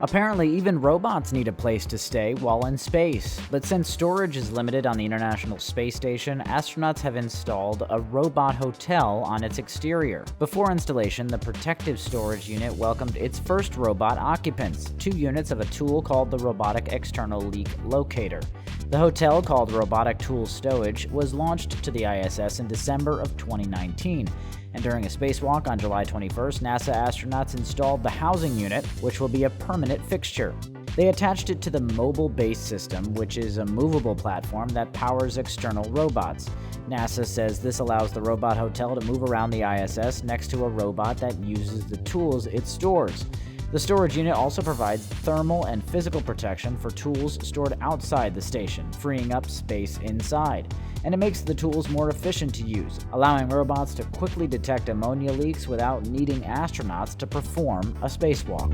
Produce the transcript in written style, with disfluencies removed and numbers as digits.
Apparently, even robots need a place to stay while in space. But since storage is limited on the International Space Station, astronauts have installed a robot hotel on its exterior. Before installation, the protective storage unit welcomed its first robot occupants, 2 units of a tool called the Robotic External Leak Locator. The hotel, called Robotic Tool Stowage, was launched to the ISS in December of 2019. And during a spacewalk on July 21st, NASA astronauts installed the housing unit, which will be a permanent fixture. They attached it to the Mobile Base System, which is a movable platform that powers external robots. NASA says this allows the robot hotel to move around the ISS next to a robot that uses the tools it stores. The storage unit also provides thermal and physical protection for tools stored outside the station, freeing up space inside. And it makes the tools more efficient to use, allowing robots to quickly detect ammonia leaks without needing astronauts to perform a spacewalk.